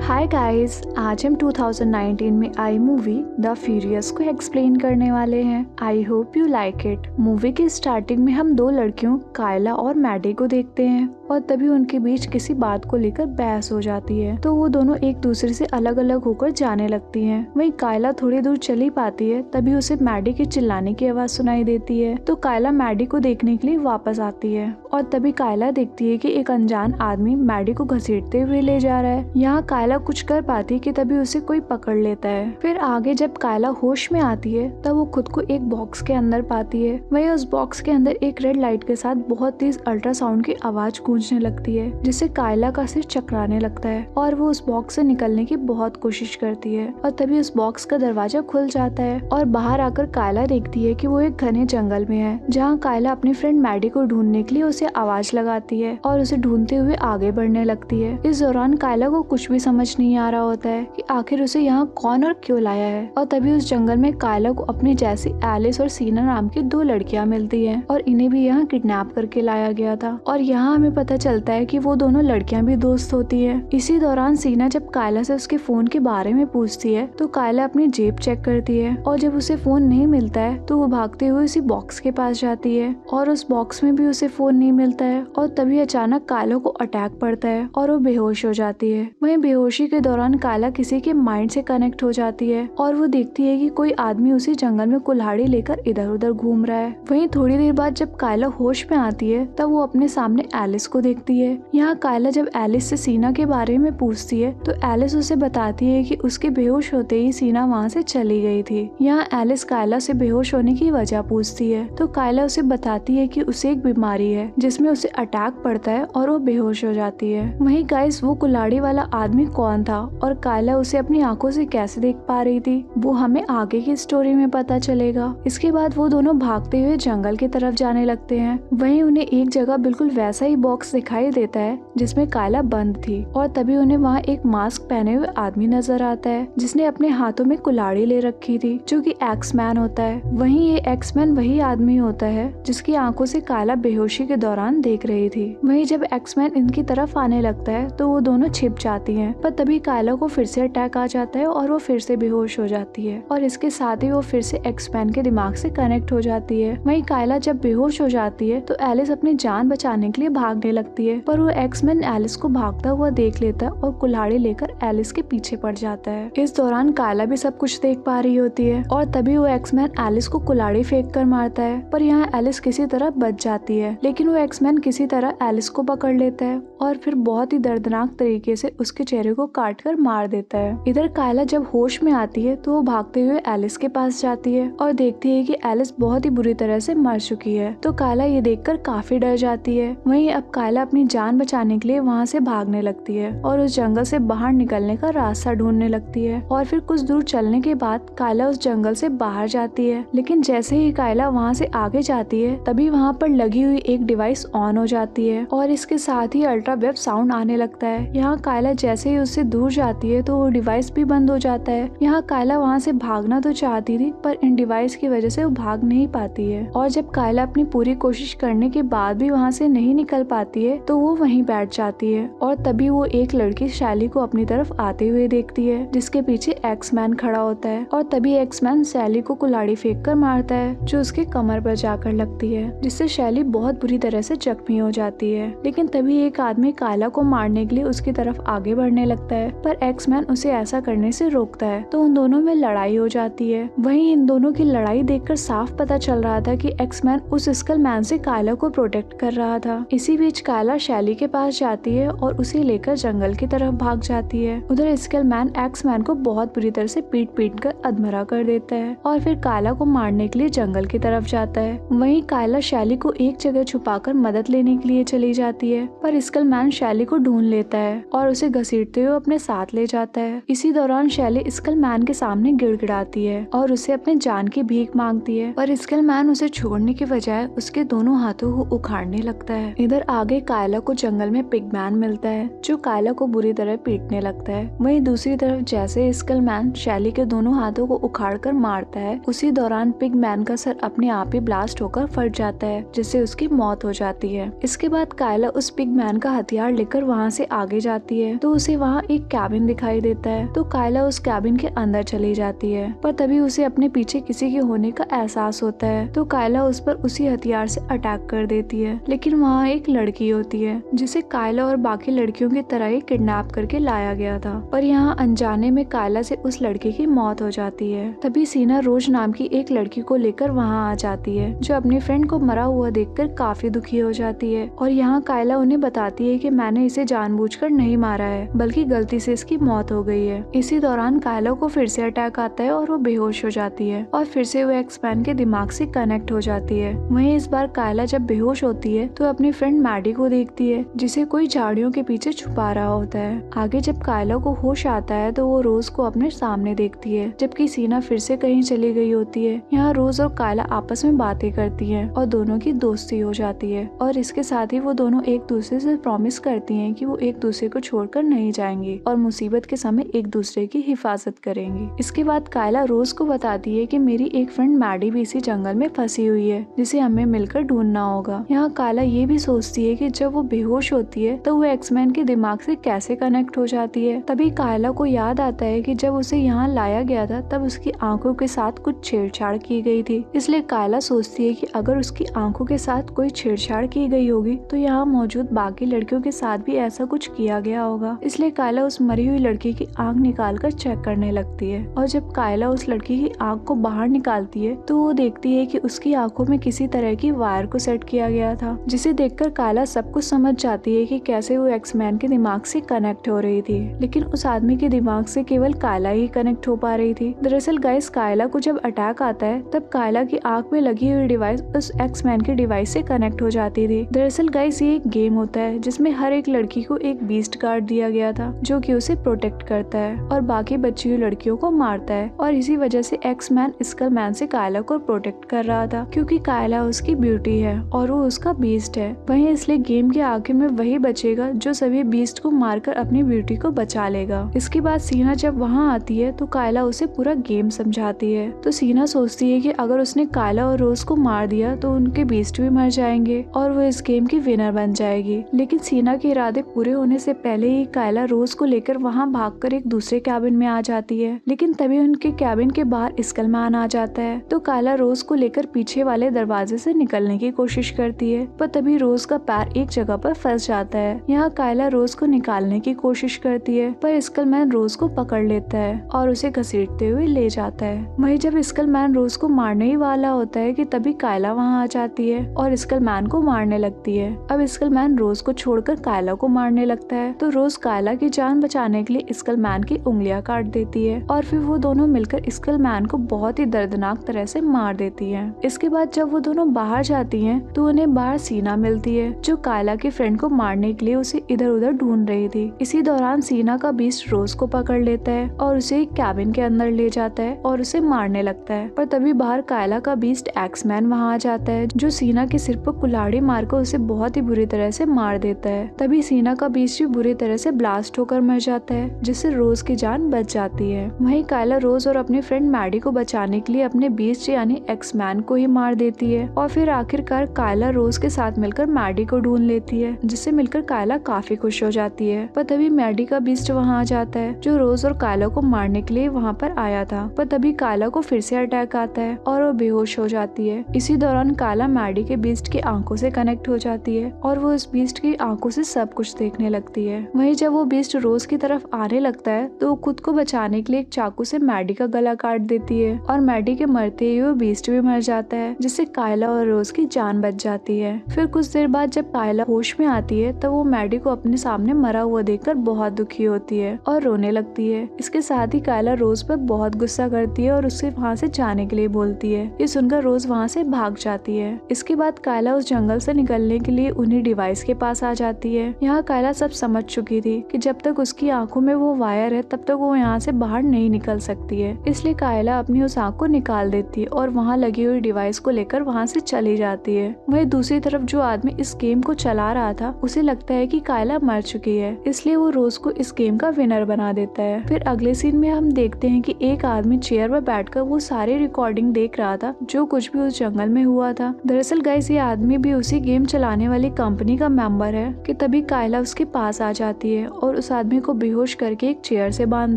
Hi guys, आज हम 2019 में आई मूवी द फ्यूरियस को एक्सप्लेन करने वाले हैं। I hope you like it. Movie की स्टार्टिंग में हम दो लड़कियों कायला और मैडी को देखते हैं और तभी उनके बीच किसी बात को लेकर बहस हो जाती है, तो वो दोनों एक दूसरे से अलग अलग होकर जाने लगती हैं। वहीं कायला थोड़ी दूर चली पाती है, तभी उसे मैडी के चिल्लाने की आवाज सुनाई देती है, तो कायला मैडी को देखने के लिए वापस आती है और तभी कायला देखती है कि एक अनजान आदमी मैडी को घसीटते हुए ले जा रहा है। यहाँ कायला कुछ कर पाती है कि तभी उसे कोई पकड़ लेता है। फिर आगे जब कायला होश में आती है तब वो खुद को एक बॉक्स के अंदर पाती है। वहीं उस बॉक्स के अंदर एक रेड लाइट के साथ बहुत तेज अल्ट्रासाउंड की आवाज गूंजने लगती है, जिससे कायला का सिर चकराने लगता है और वो उस बॉक्स से निकलने की बहुत कोशिश करती है और तभी उस बॉक्स का दरवाजा खुल जाता है और बाहर आकर कायला देखती है कि वो एक घने जंगल में है, जहाँ कायला अपनी फ्रेंड मैडी को ढूंढने के लिए उसे आवाज लगाती है और उसे ढूंढते हुए आगे बढ़ने लगती है। इस दौरान कायला को कुछ भी समझ नहीं आ रहा होता है कि आखिर उसे यहाँ कौन और क्यों लाया है। और तभी उस जंगल में कायला को अपनी जैसी एलिस और सीना नाम की दो लड़कियां मिलती हैं और इन्हें भी यहाँ किडनैप करके लाया गया था। और यहाँ हमें पता चलता है कि वो दोनों लड़कियां भी दोस्त होती है। इसी दौरान सीना जब कायला से उसके फोन के बारे में पूछती है तो कायला अपनी जेब चेक करती है और जब उसे फोन नहीं मिलता है तो वो भागते हुए उसी बॉक्स के पास जाती है और उस बॉक्स में भी उसे फोन नहीं मिलता है और तभी अचानक कायला को अटैक पड़ता है और वो बेहोश हो जाती है। वहीं बेहोशी के दौरान कायला किसी के माइंड से कनेक्ट हो जाती है और वो देखती है कि कोई आदमी उसी जंगल में कुल्हाड़ी लेकर इधर उधर घूम रहा है। वहीं थोड़ी देर बाद जब कायला होश में आती है तब वो अपने सामने एलिस को देखती है। यहाँ कायला जब एलिस से सीना के बारे में पूछती है तो एलिस उसे बताती है कि उसके बेहोश होते ही सीना वहाँ से चली गई थी। यहाँ एलिस कायला से बेहोश होने की वजह पूछती है तो कायला उसे बताती है कि उसे एक बीमारी है जिसमें उसे अटैक पड़ता है और वो बेहोश हो जाती है। वहीं गाइस, वो कुल्हाड़ी वाला आदमी कौन था और कायला उसे अपनी आंखों से कैसे देख पा रही थी, वो हमें आगे की स्टोरी में पता चलेगा। इसके बाद वो दोनों भागते हुए जंगल की तरफ जाने लगते हैं। वहीं उन्हें एक जगह बिल्कुल वैसा ही बॉक्स दिखाई देता है जिसमें कायला बंद थी और तभी उन्हें वहाँ एक मास्क पहने हुए आदमी नजर आता है जिसने अपने हाथों में कुल्हाड़ी ले रखी थी, जो कि एक्समैन होता है। वहीं ये एक्समैन वही आदमी होता है जिसकी आंखों से कायला बेहोशी के दौरान देख रही थी। वहीं जब एक्समैन इनकी तरफ आने लगता है तो वो दोनों छिप जाती हैं, पर तभी कायला को फिर से अटैक आ जाता है और वो फिर से बेहोश हो जाती है और इसके साथ ही वो फिर से एक्समैन के दिमाग से कनेक्ट हो जाती है। वहीं कायला जब बेहोश हो जाती है तो एलिस अपनी जान बचाने के लिए भागने लगती है, पर वो एक्समैन एलिस को भागता हुआ देख लेता है और कुल्हाड़ी लेकर एलिस के पीछे पड़ जाता है। इस दौरान कायला भी सब कुछ देख पा रही होती है और तभी वो एक्समैन एलिस को कुल्हाड़ी फेंक कर मारता है, पर यहाँ एलिस किसी तरह बच जाती है, लेकिन वो एक्समैन किसी तरह एलिस को पकड़ लेता है और फिर बहुत ही दर्दनाक तरीके से उसके चेहरे को काट कर मार देता है। इधर कायला जब होश में आती है तो वो भागते हुए एलिस के पास जाती है और देखती है कि एलिस बहुत ही बुरी तरह से मर चुकी है, तो कायला ये देखकर काफी डर जाती है। वहीं अब कायला अपनी जान बचाने के लिए वहाँ से भागने लगती है और उस जंगल से बाहर निकलने का रास्ता ढूंढने लगती है और फिर कुछ दूर चलने के बाद कायला उस जंगल से बाहर जाती है, लेकिन जैसे ही कायला वहाँ से आगे जाती है तभी वहाँ पर लगी हुई एक डिवाइस ऑन हो जाती है और इसके साथ ही अल्ट्रावेव साउंड आने लगता है। यहाँ कायला जैसे ही उससे दूर जाती है तो वो डिवाइस भी बंद हो जाता है। यहाँ कायला वहाँ से भागना तो चाहती थी, पर इन डिवाइस की वजह से वो भाग नहीं पाती है और जब कायला अपनी पूरी कोशिश करने के बाद भी वहाँ से नहीं निकल पाती है तो वो वहीं बैठ जाती है और तभी वो एक लड़की शैली को अपनी तरफ आते हुए देखती है, जिसके पीछे एक्समैन खड़ा होता है और तभी एक्समैन शैली को कुल्हाड़ी फेंक कर मारता है, जो उसके कमर पर जाकर लगती है, जिससे शैली बहुत बुरी तरह से जख्मी हो जाती है। लेकिन तभी एक आदमी कायला को मारने के लिए उसकी तरफ आगे बढ़ने लगता है, पर एक्समैन उसे ऐसा करने से रोकता है, तो उन दोनों में लड़ाई हो जाती है। वहीं इन दोनों की लड़ाई देखकर साफ पता चल रहा था कि एक्समैन उस स्कल मैन से कायला को प्रोटेक्ट कर रहा था। इसी बीच कायला शैली के पास जाती है और उसे लेकर जंगल की तरफ भाग जाती है। उधर स्कल मैन एक्समैन को बहुत बुरी तरह से पीट पीट कर अधमरा कर देता है और फिर कायला को मारने के लिए जंगल की तरफ जाता है। वहीं कायला शैली को एक जगह छुपाकर मदद लेने के लिए चली जाती है, पर स्कल मैन शैली को ढूंढ लेता है और उसे घसीटते हुए अपने साथ ले जाता है। इसी दौरान शैली स्कल मैन के सामने गिड़गिड़ाती है और उसे अपने जान की भीख मांगती है, पर स्कल मैन उसे छोड़ने के बजाय उसके दोनों हाथों को उखाड़ने लगता है। इधर आगे कायला को जंगल में उन्हें पिगमैन मिलता है जो कायला को बुरी तरह पीटने लगता है। वहीं दूसरी तरफ जैसे स्कलमैन शैली के दोनों हाथों को उखाड़कर मारता है, उसी दौरान पिगमैन का सर अपने आप ही ब्लास्ट होकर फट जाता है जिससे उसकी मौत हो जाती है। इसके बाद कायला उस पिगमैन का हथियार लेकर वहाँ से आगे जाती है तो उसे वहाँ एक कैबिन दिखाई देता है। तो कायला उस कैबिन के अंदर चली जाती है, पर तभी उसे अपने पीछे किसी के होने का एहसास होता है। तो कायला उस पर उसी हथियार से अटैक कर देती है, लेकिन वहाँ एक लड़की होती है जिसे कायला और बाकी लड़कियों की तरह ही किडनैप करके लाया गया था। पर यहाँ अनजाने में कायला से उस लड़की की मौत हो जाती है। तभी सीना रोज नाम की एक लड़की को लेकर वहाँ आ जाती है जो अपनी फ्रेंड को मरा हुआ देखकर काफी दुखी हो जाती है। और यहाँ कायला उन्हें बताती है कि मैंने इसे जानबूझकर नहीं मारा है, बल्कि गलती से इसकी मौत हो गई है। इसी दौरान कायला को फिर से अटैक आता है और वो बेहोश हो जाती है और फिर से वो एक्समैन के दिमाग से कनेक्ट हो जाती है। वहीं इस बार कायला जब बेहोश होती है तो अपनी फ्रेंड मैडी को देखती है जिसे कोई झाड़ियों के पीछे छुपा रहा होता है। आगे जब कायला को होश आता है तो वो रोज को अपने सामने देखती है, जबकि सीना फिर से कहीं चली गई होती है। यहाँ रोज और कायला आपस में बातें करती है और दोनों की दोस्ती हो जाती है और इसके साथ ही वो दोनों एक दूसरे से प्रॉमिस करती हैं कि वो एक दूसरे को छोड़कर नहीं जाएंगी और मुसीबत के समय एक दूसरे की हिफाजत करेंगी। इसके बाद कायला रोज को बताती है कि मेरी एक फ्रेंड मैडी भी इसी जंगल में फंसी हुई है जिसे हमें मिलकर ढूंढना होगा। यहाँ कायला ये भी सोचती है कि जब वो बेहोश होती है तो वो एक्समैन के दिमाग से कैसे कनेक्ट हो जाती है। तभी कायला को याद आता है कि जब उसे यहाँ लाया गया था तब उसकी आंखों के साथ कुछ छेड़छाड़ की गई थी। इसलिए कायला सोचती है कि अगर उसकी आंखों के साथ कोई छेड़छाड़ की गई होगी तो यहाँ मौजूद बाकी लड़कियों के साथ भी ऐसा कुछ किया गया होगा। इसलिए कायला उस मरी हुई लड़की की आंख निकालकर चेक करने लगती है और जब कायला उस लड़की की आंख को बाहर निकालती है तो वो देखती है कि उसकी आंखों में किसी तरह की वायर को सेट किया गया था, जिसे देखकर कायला सब कुछ समझ जाती है कि कैसे वो एक्समैन के दिमाग से कनेक्ट हो रही थी। लेकिन उस आदमी के दिमाग से केवल कायला ही कनेक्ट हो पा रही थी। दरअसल गाइस कायला को जब अटैक आता है तब कायला की आंख में लगी हुई डिवाइस उस एक्समैन के डिवाइस से कनेक्ट हो जाती थी। दरअसल गाइस ये एक गेम होता है जिसमें हर एक लड़की को एक बीस्ट कार्ड दिया गया था जो कि उसे प्रोटेक्ट करता है और बाकी बची हुई लड़कियों को मारता है। और इसी वजह से एक्समैन स्कलमैन से कायला को प्रोटेक्ट कर रहा था क्योंकि कायला उसकी ब्यूटी है और वो उसका बीस्ट है। वहीं इसलिए गेम के आखिर में वही बचेगा जो सभी बीस्ट को मारकर अपनी ब्यूटी को बचा लेगा। इसके बाद सीना जब वहाँ आती है तो कायला उसे पूरा गेम समझाती है। तो सीना सोचती है कि अगर उसने कायला और रोज को मार दिया तो उनके बीस्ट भी मर जाएंगे और वो इस गेम की विनर बन जाएगी। लेकिन सीना के इरादे पूरे होने से पहले ही कायला रोज को लेकर वहाँ भागकर एक दूसरे कैबिन में आ जाती है। लेकिन तभी उनके कैबिन के बाहर स्कलमैन आ जाता है तो कायला रोज को लेकर पीछे वाले दरवाजे से निकलने की कोशिश करती है, पर तभी रोज का पैर एक जगह पर फंस जाता है। यहाँ कायला रोज को निकालने की कोशिश करती है पर स्कलमैन रोज को पकड़ लेता है और उसे घसीटते हुए ले जाता है। वहीं जब स्कलमैन रोज को मारने ही वाला होता है कि तभी कायला वहाँ आ जाती है और स्कलमैन को मारने लगती है। अब स्कलमैन रोज को छोड़कर कायला को मारने लगता है तो रोज कायला की जान बचाने के लिए स्कलमैन की उंगलियां काट देती है और फिर वो दोनों मिलकर स्कलमैन को बहुत ही दर्दनाक तरह से मार देती है। इसके बाद जब वो दोनों बाहर जाती हैं तो उन्हें बाहर सीना मिलती है जो कायला की फ्रेंड को मारने के लिए उसे इधर उधर ढूंढ रही थी। इसी दौरान सीना का बीस्ट रोज को पकड़ लेता है और उसे एक कैबिन के अंदर ले जाता है और उसे मारने लगता है। पर तभी बाहर कायला का बीस्ट एक्समैन वहाँ आ जाता है जो सीना के सिर पर कुल्हाड़ी मारकर उसे बहुत ही बुरी तरह से मार देता है। तभी सीना का बीस्ट भी बुरी तरह से ब्लास्ट होकर मर जाता है जिससे रोज की जान बच जाती है। वहीं कायला रोज और अपनी फ्रेंड मैडी को बचाने के लिए अपने बीस्ट यानी एक्समैन को ही मार देती है और फिर आखिरकार कायला रोज के साथ मिलकर मैडी को ढूंढ लेती है जिससे मिलकर कायला काफी खुश हो जाती है। पर तभी मैडी का बीस्ट वहाँ आ जाता है जो रोज और कायला को मारने के लिए वहाँ पर आया था। पर तभी कायला को फिर से अटैक आता है और वो बेहोश हो जाती है। इसी दौरान कायला मैडी के बीस्ट की आंखों से कनेक्ट हो जाती है और वो उस बीस्ट की आंखों से सब कुछ देखने लगती है। वहीं जब वो बीस्ट रोज की तरफ आने लगता है तो वो खुद को बचाने के लिए एक चाकू से मैडी का गला काट देती है और मैडी के मरते ही वो बीस्ट भी मर जाता है जिससे कायला और रोज की जान बच जाती है। फिर कुछ देर बाद जब कायला होश में आती है तब वो मैडी को अपने सामने मरा हुआ देखकर बहुत दुखी होती है और रोने लगती है। इसके साथ ही कायला रोज पर बहुत गुस्सा करती है और उससे वहाँ से जाने के लिए बोलती है। ये सुनकर रोज वहाँ से भाग जाती है। इसके बाद कायला उस जंगल से निकलने के लिए उन्हीं डिवाइस के पास आ जाती है। यहाँ कायला सब समझ चुकी थी कि जब तक उसकी आंखों में वो वायर है तब तक वो यहाँ से बाहर नहीं निकल सकती है। इसलिए कायला अपनी उस आंख को निकाल देती है और वहाँ लगी हुई डिवाइस को लेकर वहाँ से चली जाती है। वहीं दूसरी तरफ जो आदमी इस गेम को चला रहा था उसे लगता है कि कायला मर चुकी है, इसलिए वो रोज को इस गेम का विनर बना देता है। फिर अगले सीन में हम देखते हैं कि एक आदमी चेयर पर बैठकर वो सारी रिकॉर्डिंग देख रहा था जो कुछ भी उस जंगल में हुआ था। दरअसल गाइस ये आदमी भी उसी गेम चलाने वाली कंपनी का मेंबर है कि तभी कायला उसके पास आ जाती है और उस आदमी को बेहोश करके एक चेयर से बांध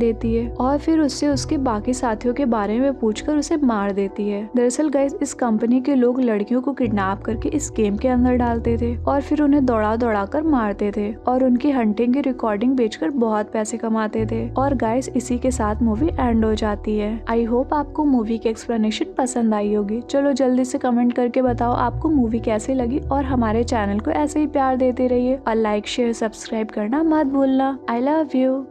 देती है और फिर उससे उसके बाकी साथियों के बारे में पूछकर उसे मार देती है। दरअसल गाइस इस कंपनी के लोग लड़कियों को किडनैप करके इस गेम के अंदर डालते थे और फिर उन्हें दौड़ा दौड़ा कर मारते थे और उनकी हंटिंग की रिकॉर्डिंग बेचकर बहुत पैसे कमाते थे। और गाइस इसी के साथ मूवी एंड हो जाती है। आई होप आपको मूवी की एक्सप्लेनेशन पसंद आई होगी। चलो जल्दी से कमेंट करके बताओ आपको मूवी कैसी लगी और हमारे चैनल को ऐसे ही प्यार देते रहिए और लाइक शेयर सब्सक्राइब करना मत भूलना। I love you.